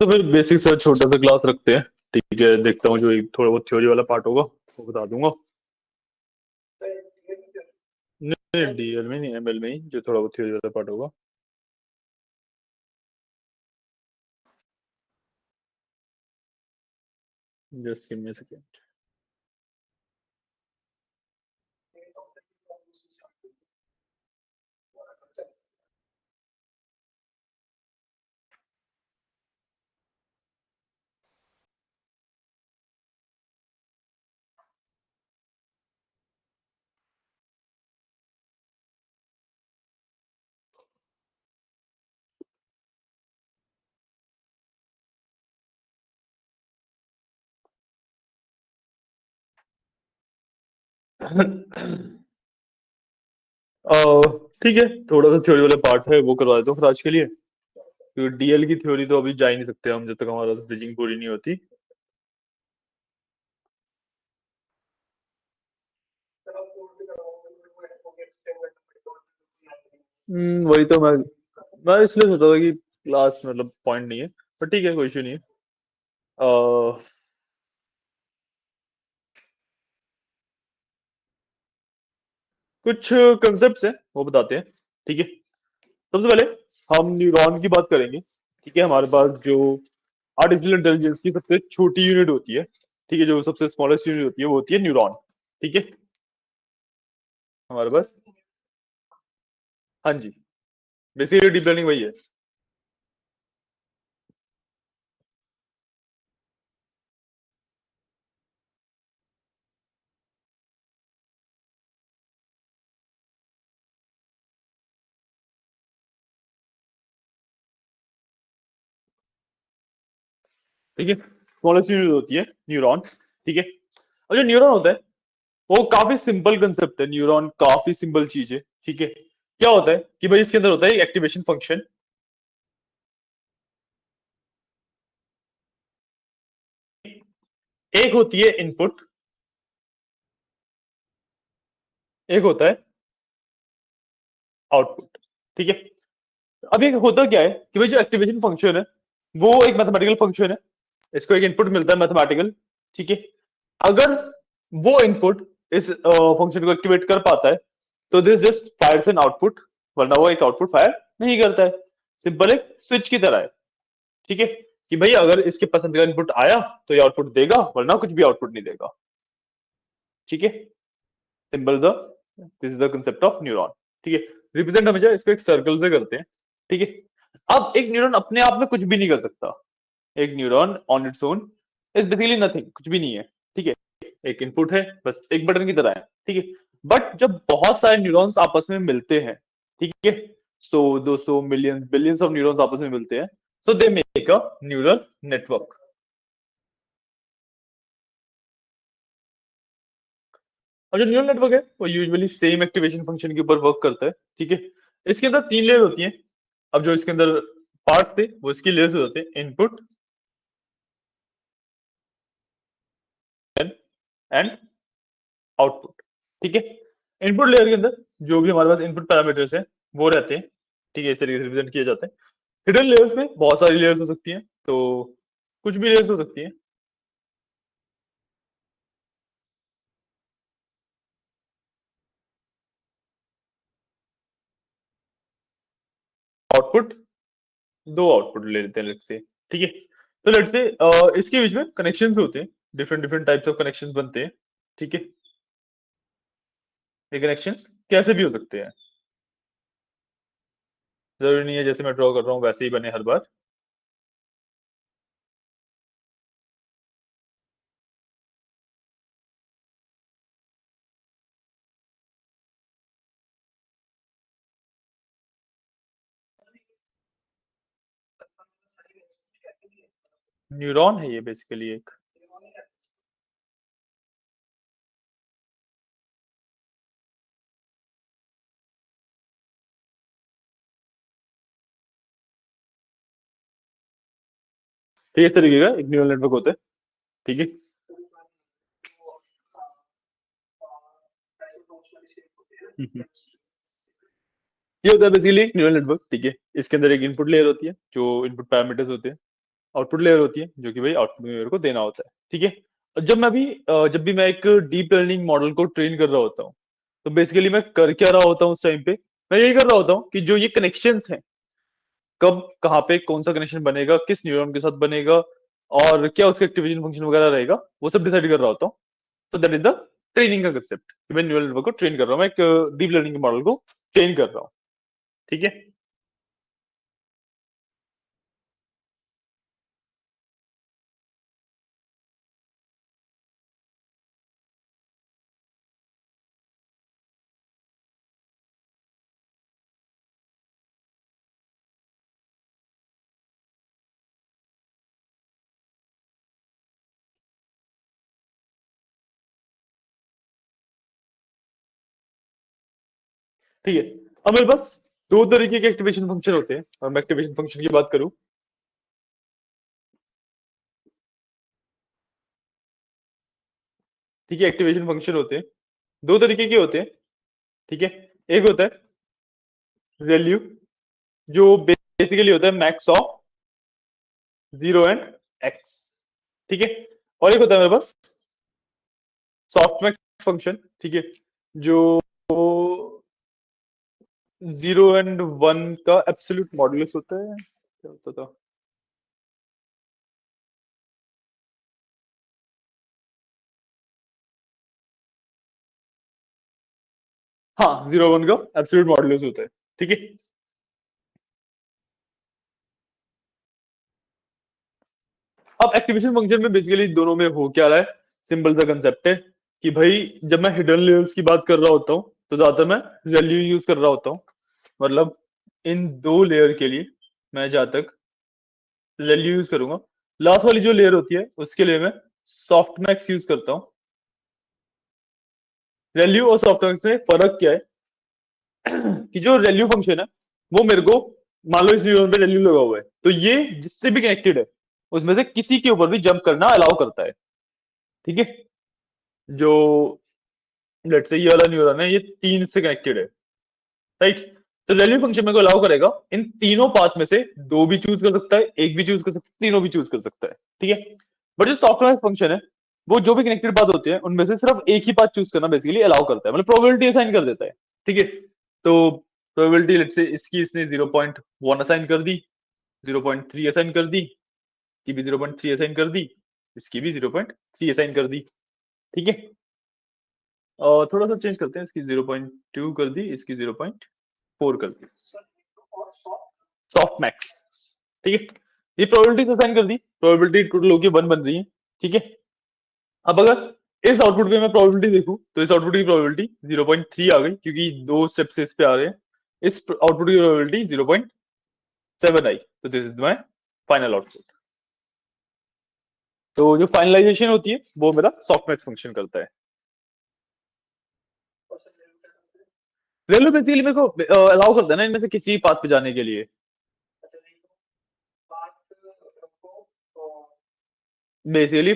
तो फिर बेसिक सा छोटा सा क्लास रखते हैं। ठीक है, देखता हूँ जो एक थोड़ा बहुत थ्योरी वाला पार्ट होगा वो बता दूंगा। नहीं, डीएल में नहीं, एमएल में ही जो थोड़ा बहुत थ्योरी वाला पार्ट होगा। Just give me a second. ठीक है, थोड़ा सा थ्योरी वाला पार्ट है वो करवा देता हूँ फिर आज के लिए, क्योंकि डीएल की थ्योरी तो अभी जा ही नहीं सकते हम जब तक हमारा ब्रिजिंग पूरी नहीं होती। वही तो मैं इसलिए सोचा था कि क्लास मतलब पॉइंट नहीं है, पर ठीक है, कोई इशू नहीं है। अह, कुछ कंसेप्ट्स हैं वो बताते हैं। ठीक है, सबसे पहले हम न्यूरॉन की बात करेंगे। ठीक है, हमारे पास जो आर्टिफिशियल इंटेलिजेंस की सबसे छोटी यूनिट होती है, ठीक है, जो सबसे स्मॉलेस्ट यूनिट होती है वो होती है न्यूरॉन। ठीक है, हमारे पास, हाँ जी, बेसिकली डीप लर्निंग वही है। ठीक है, स्मॉलेस्ट यूनिट होती है न्यूरॉन। ठीक है, और जो न्यूरॉन होता है वो काफी सिंपल कंसेप्ट है। न्यूरॉन काफी सिंपल चीज है। ठीक है, क्या होता है कि भाई इसके अंदर होता है एक्टिवेशन फंक्शन। एक होती है इनपुट, एक होता है आउटपुट। ठीक है, अब ये होता क्या है कि भाई जो एक्टिवेशन फंक्शन है वो एक मैथमेटिकल फंक्शन है, इसको एक इनपुट मिलता है मैथमेटिकल। ठीक है, अगर वो इनपुट इस फंक्शन को एक्टिवेट कर पाता है तो this just fires an output, वरना वो एक आउटपुट फायर नहीं करता है। सिंपल एक स्विच की तरह है। ठीक है, कि भाई अगर इसके पसंद का इनपुट आया तो ये आउटपुट देगा, वरना कुछ भी आउटपुट नहीं देगा। ठीक है, simple the this is the concept of neuron. ठीक है, रिप्रेजेंट हमेशा इसको एक सर्कल से करते हैं। ठीक है, अब एक न्यूरॉन अपने आप में कुछ भी नहीं कर सकता। एक neuron on its own is basically nothing, कुछ भी नहीं है। ठीक है, एक इनपुट है, बस एक बटन की तरह है। ठीक है, बट जब बहुत सारे न्यूरॉन्स आपस में मिलते हैं, ठीक है, 100 200 मिलियंस बिलियंस ऑफ न्यूरॉन्स आपस में मिलते हैं, so they make a neural network. और जो न्यूरल नेटवर्क है वो यूजुअली सेम एक्टिवेशन फंक्शन के ऊपर वर्क करता है। ठीक है, इसके अंदर तीन लेयर होती हैं। अब जो इसके अंदर पार्ट थे वो इसकी लेयर्स होते हैं, इनपुट एंड आउटपुट। ठीक है, इनपुट लेयर के अंदर जो भी हमारे पास इनपुट पैरामीटर्स हैं वो रहते हैं। ठीक है, इस तरीके से रिप्रेजेंट किया जाता है। हिडन लेयर्स में बहुत सारी लेयर्स हो सकती हैं, तो कुछ भी लेयर्स हो सकती हैं। आउटपुट, दो आउटपुट ले लेते हैं लेट्स से। ठीक है, तो लेट्स से इसके बीच में कनेक्शंस होते हैं, different different types of connections बनते हैं। ठीक है, ये कनेक्शंस कैसे भी हो सकते हैं, जरूरी नहीं है जैसे मैं ड्रॉ कर रहा हूँ वैसे ही बने हर बार। न्यूरॉन है ये बेसिकली एक। ठीक है, इस तरीके का एक न्यूरल नेटवर्क होता है। ठीक है। हम्म। ये होता है बेसिकली एक न्यूरल नेटवर्क। ठीक है, इसके अंदर एक इनपुट लेयर होती है जो इनपुट पैरामीटर्स होते हैं, आउटपुट लेयर होती है जो कि भाई आउटपुट लेयर को देना होता है। ठीक है। और जब भी मैं एक डीप लर्निंग मॉडल को ट्रेन कर रहा होता हूँ, तो बेसिकली मैं कर क्या रहा होता हूँ उस टाइम पे, मैं यही कर रहा होता हूँ कि जो ये कनेक्शंस हैं, कब कहाँ पे कौन सा कनेक्शन बनेगा, किस न्यूरॉन के साथ बनेगा, और क्या उसका एक्टिवेशन फंक्शन वगैरह रहेगा, वो सब डिसाइड कर रहा होता हूँ। तो दैट इज द ट्रेनिंग का कंसेप्ट, कि मैं न्यूरल नेटवर्क को ट्रेन कर रहा हूँ, मैं एक डीप लर्निंग के मॉडल को ट्रेन कर रहा हूँ। ठीक है। ठीक है, अब मेरे पास दो तरीके के एक्टिवेशन फंक्शन होते हैं, और मैं एक्टिवेशन फंक्शन की बात करूं। ठीक है, एक्टिवेशन फंक्शन होते हैं, दो तरीके के होते हैं। ठीक है। एक होता है वैल्यू, जो बेसिकली होता है मैक्स ऑफ 0 एंड x। ठीक है। और एक होता है मेरे पास सॉफ्ट मैक्स फंक्शन। ठीक है, जो 0 एंड 1 का एब्सोल्यूट मॉडुलस होता है, क्या होता था। हाँ, 0 1 का एब्सोल्यूट मॉडुलस होता है। ठीक है। अब एक्टिवेशन फंक्शन में बेसिकली दोनों में हो क्या रहा है, सिंपल सा कंसेप्ट है कि भाई जब मैं हिडन लेयर्स की बात कर रहा होता हूँ, तो ज्यादातर मैं वैल्यू यूज कर रहा होता हूँ। मतलब इन दो लेयर के लिए मैं जहां तक वैल्यू यूज करूंगा, लास्ट वाली जो लेयर होती है उसके लिए मैं सॉफ्ट मैक्स यूज करता हूँ। वैल्यू और सॉफ्ट मैक्स में फर्क क्या है, कि जो वैल्यू फंक्शन है वो मेरे को, मान लो इस न्यूरॉन पे वैल्यू लगा हुआ है, तो ये जिससे भी कनेक्टेड है उसमें से किसी के ऊपर भी जंप करना अलाउ करता है। ठीक है। जो लेट से ये वाला न्यूरॉन है, ये तीन से कनेक्टेड है, राइट। तो वैल्यू फंक्शन मेरे को अलाउ करेगा इन तीनों पाथ में से दो भी चूज कर सकता है, एक भी चूज कर सकता है, तीनों भी चूज कर सकता है। ठीक है। बट जो सॉफ्टवेयर फंक्शन है, वो जो भी कनेक्टेड पाथ होते हैं उनमें से सिर्फ एक ही पाथ चूज करना बेसिकली अलाउ करता है, मतलब प्रोबेबिलिटी असाइन कर देता है। ठीक है। तो प्रोबेबिलिटी लेट से इसकी इसने 0.1 असाइन कर दी, 0.3 असाइन कर दी, इसकी भी 0.3 असाइन कर दी, इसकी भी 0.3 असाइन कर दी। ठीक है। और थोड़ा सा चेंज करते हैं, इसकी 0.2 कर दी, इसकी 0.4 कर दी, सॉफ्ट मैक्स। ठीक है। ये प्रोबेबिलिटी असाइन कर दी, प्रोबेबिलिटी टोटल होके 1 बन रही है। ठीक है। अब अगर इस आउटपुट पे मैं प्रोबेबिलिटी देखूं, तो इस आउटपुट की प्रोबेबिलिटी 0.3 आ गई, क्योंकि दो स्टेप्स इस पे आ रहे हैं। इस आउटपुट की प्रोबेबिलिटी 0.7 आई, तो this is my final output. तो जो फाइनलाइजेशन होती है वो मेरा सॉफ्टमैक्स फंक्शन करता है। रेलवे बेसिकली मेरे को अलाउ करता है ना इनमें से किसी पाथ पे जाने के लिए। बेसिकली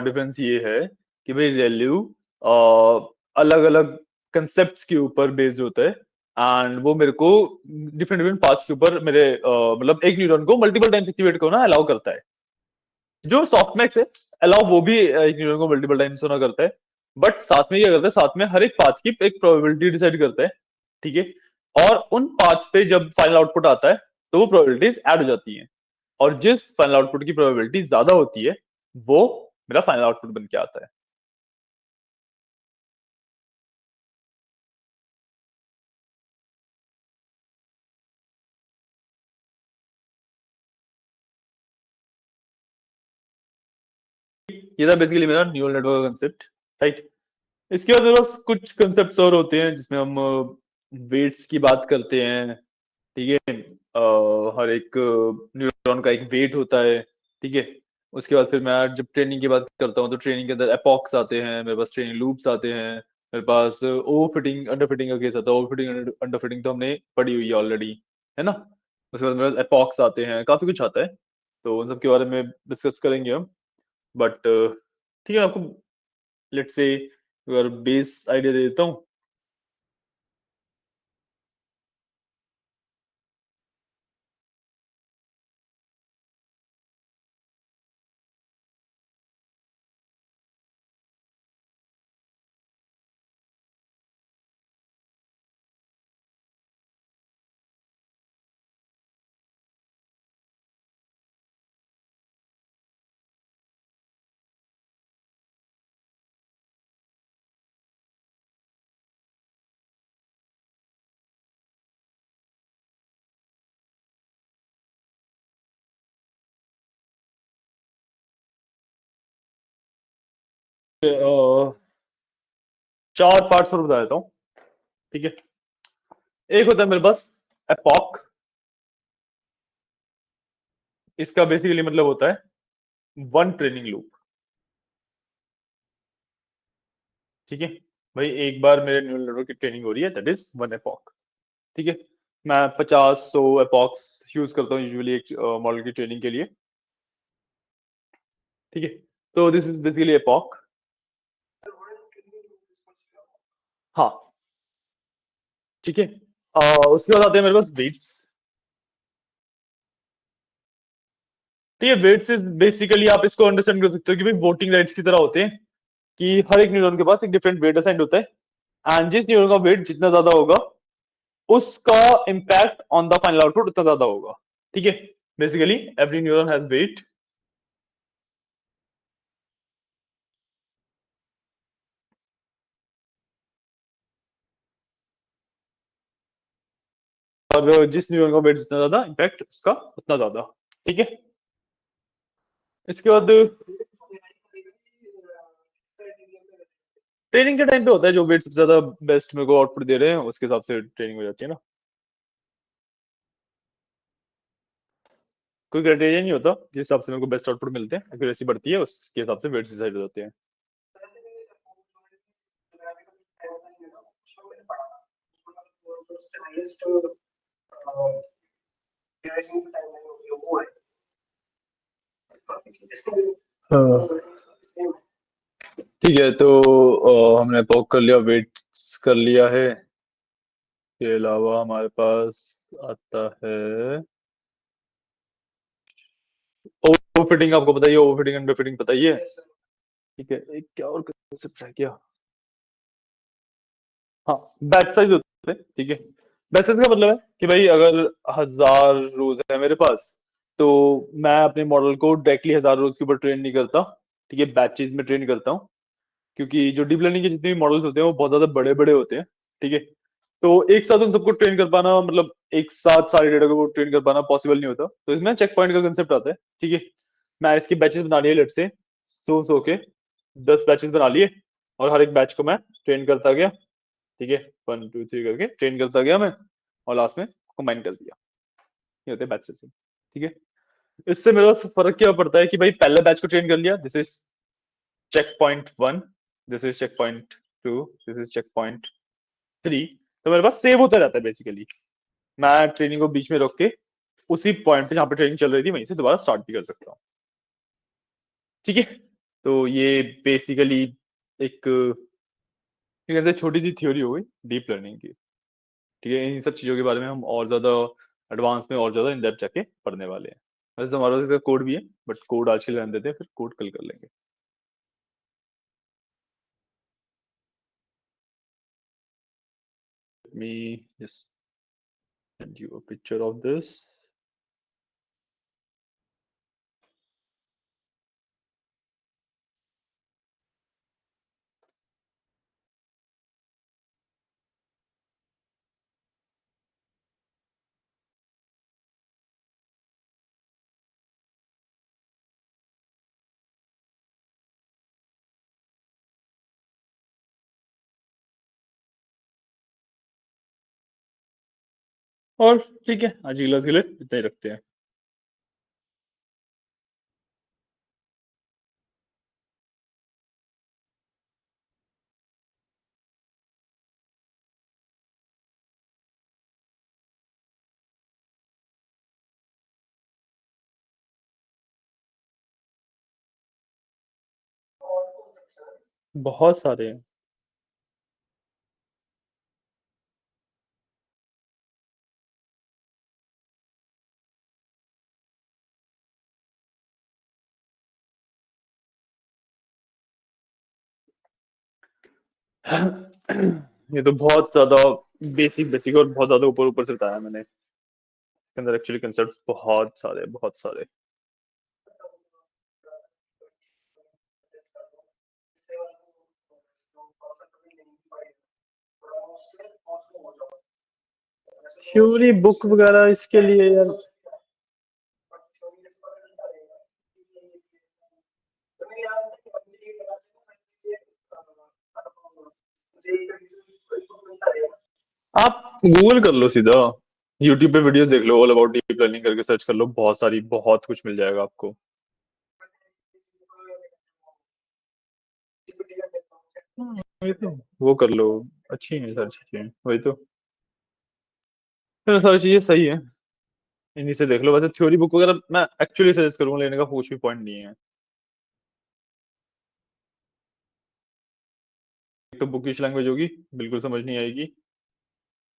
डिफरेंस ये है कि भाई वैल्यू अलग अलग कंसेप्ट के ऊपर बेस्ड होता है, एंड वो मेरे को डिफरेंट डिफरेंट पाथ्स के ऊपर मेरे मतलब एक न्यूरॉन को मल्टीपल टाइम्स एक्टिवेट करना अलाउ करता है। जो सॉफ्टमैक्स है, अलाउ वो भी एक न्यूरॉन को मल्टीपल टाइम्स होना करता है, बट साथ में क्या करता है, साथ में हर एक पाथ की एक प्रोबेबिलिटी डिसाइड करता है। ठीक है। और उन पाथ्स पे जब फाइनल आउटपुट आता है, तो वो प्रोबेबिलिटीज ऐड हो जाती हैं, और जिस फाइनल आउटपुट की प्रोबेबिलिटी ज्यादा होती है, वो मेरा फाइनल आउटपुट बन के आता है। ये था बेसिकली मेरा न्यूरल नेटवर्क कंसेप्ट, राइट। इसके बाद मेरे पास कुछ कंसेप्ट और होते हैं जिसमें हम वेट्स की बात करते हैं। ठीक है। हर एक न्यूरॉन का एक वेट होता है। ठीक है। उसके बाद फिर मैं जब ट्रेनिंग की बात करता हूँ तो ट्रेनिंग के अंदर एपॉक्स आते हैं, मेरे पास ट्रेनिंग लूप्स आते हैं, मेरे पास ओवर फिटिंग अंडर फिटिंग का केस आता है। ओवर फिटिंग अंडर फिटिंग तो हमने पढ़ी हुई है ऑलरेडी, है ना। उसके बाद मेरे पास एपॉक्स आते हैं, काफी कुछ आता है। तो उन सब के बारे में डिस्कस करेंगे हम। बट ठीक है, आपको लेट्स से अगर बेस आइडिया दे देता हूँ। चार पार्ट्स और बता देता हूँ, ठीक है। एक होता है मेरे पास एपॉक। इसका बेसिकली मतलब होता है वन ट्रेनिंग लूप, ठीक है। भाई एक बार मेरे न्यूरल नेटवर्क की ट्रेनिंग हो रही है, दैट इज वन एपॉक, ठीक है। मैं 50-100 एपॉक्स यूज करता हूँ यूजुअली एक मॉडल की ट्रेनिंग के लिए, ठीक है। तो दिस इज बेसिकली एपॉक। हाँ, ठीक है। उसके बाद आते हैं मेरे पास वेट्स, ठीक है। वेट्स इज बेसिकली आप इसको अंडरस्टैंड कर सकते हो कि भाई वोटिंग राइट्स की तरह होते हैं, कि हर एक न्यूरॉन के पास एक डिफरेंट वेट असाइंड होता है, एंड जिस न्यूरॉन का वेट जितना ज्यादा होगा उसका impact on the final output उतना ज्यादा होगा, ठीक है। Basically every neuron has weight. और जिस न्यूरॉन का वेट जितना ज्यादा इम्पैक्ट उसका उतना ज्यादा, ठीक है। इसके बाद ट्रेनिंग के टाइम पे होता है जो वेट सबसे ज्यादा बेस्ट मेरे को आउटपुट दे रहे हैं उसके हिसाब से ट्रेनिंग हो जाती है ना। कोई क्राइटेरिया नहीं होता, जिस हिसाब से मेरे को बेस्ट आउटपुट मिलते हैं, एक्यूरेसी बढ़ती है उसके हिसाब से वेट्स डिसाइड हो जाते हैं। हाँ, ठीक है। तो हमने पॉक कर लिया, वेट्स कर लिया है। के अलावा हमारे पास आता है ओवर फिटिंग। आपको बताइए ओवर फिटिंग अंडर फिटिंग बताइए, ठीक है। एक क्या और कंसेप्ट रह गया। हाँ, बैच साइज होते हैं, ठीक है। बैच साइज का मतलब है कि भाई अगर 1000 रोज है मेरे पास, तो मैं अपने मॉडल को डायरेक्टली 1000 रोज के ऊपर ट्रेन नहीं करता, ठीक है। बैचेज में ट्रेन करता हूँ, क्योंकि जो डीप लर्निंग के जितने भी मॉडल्स होते हैं वो बहुत ज्यादा बड़े बड़े होते हैं, ठीक है। तो एक साथ उन सबको ट्रेन कर पाना, मतलब एक साथ सारे डेटा को ट्रेन कर पाना पॉसिबल नहीं होता। तो इसमें चेक पॉइंट का कंसेप्ट आता है, ठीक है। मैं इसके बैचेस बना लिए, लेट से 100 के 10 बैचेस बना लिए, और हर एक बैच को मैं ट्रेन करता गया, ठीक है। 1 2 3 करके ट्रेन करता गया मैं, और लास्ट में कंबाइन कर दिया। ये होते हैं बैचेस, ठीक है। इससे मेरे पास फर्क क्या पड़ता है कि भाई पहले बैच को ट्रेन कर लिया, this is check point 1, this is check point 2, this is check point 3। तो मेरे पास सेव होता रहता है बेसिकली। मैं ट्रेनिंग को बीच में रोक के उसी पॉइंट पे जहां पे ट्रेनिंग चल रही थी वहीं से दोबारा स्टार्ट भी कर सकता हूँ, ठीक है। तो ये बेसिकली एक छोटी सी थ्योरी हो गई डीप लर्निंग की, ठीक है। इन सब चीजों के बारे में हम और ज्यादा एडवांस में और ज्यादा इन डेप्थ जाके पढ़ने वाले हैं। वैसे तो हमारे पास कोड भी है, बट कोड आज के लिए रहने देते हैं, फिर कोड कल कर लेंगे। मी just send you a picture of this। और ठीक है, आज की क्लास के लिए इतना ही रखते हैं। बहुत सारे हैं। ये तो बहुत ज्यादा बेसिक बेसिक और बहुत ज्यादा ऊपर ऊपर से बताया मैंने। इसके अंदर एक्चुअली कंसेप्ट बहुत सारे, बहुत सारे। थ्योरी बुक वगैरह इसके लिए यार। आप गूगल कर लो सीधा, यूट्यूब पे वीडियो देख लो, ऑल अबाउट डीप लर्निंग करके सर्च कर लो, बहुत सारी, बहुत कुछ मिल जाएगा आपको। वही तो, वो कर लो, अच्छी है सारी चीजें, वही तो। फिर सारी चीजें सही है, इन्हीं से देख लो। वैसे थ्योरी बुक वगैरह मैं एक्चुअली सजेस्ट करूंगा लेने का, कुछ भी पॉइंट नहीं है। एक तो बुकिश लैंग्वेज होगी, बिल्कुल समझ नहीं आएगी।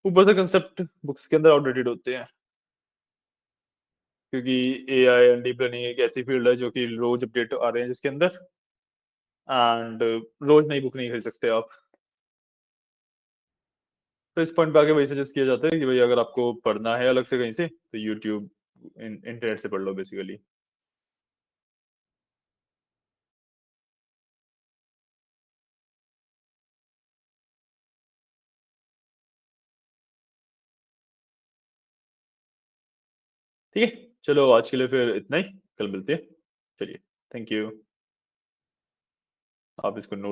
ऊपर से कंसेप्ट बुक्स के अंदर आउटडेटेड होते हैं, क्योंकि एआई एंड डीप लर्निंग एक ऐसी फील्ड है जो कि रोज अपडेट आ रहे हैं जिसके अंदर, एंड रोज नई बुक नहीं खरीद सकते आप। तो इस पॉइंट पे आके वही सजेस्ट किया जाता है कि भाई अगर आपको पढ़ना है अलग से कहीं से, तो यूट्यूब, इंटरनेट से पढ़ लो बेसिकली। ठीक है, चलो आज के लिए फिर इतना ही, कल मिलते हैं। चलिए, थैंक यू। आप इसको नोट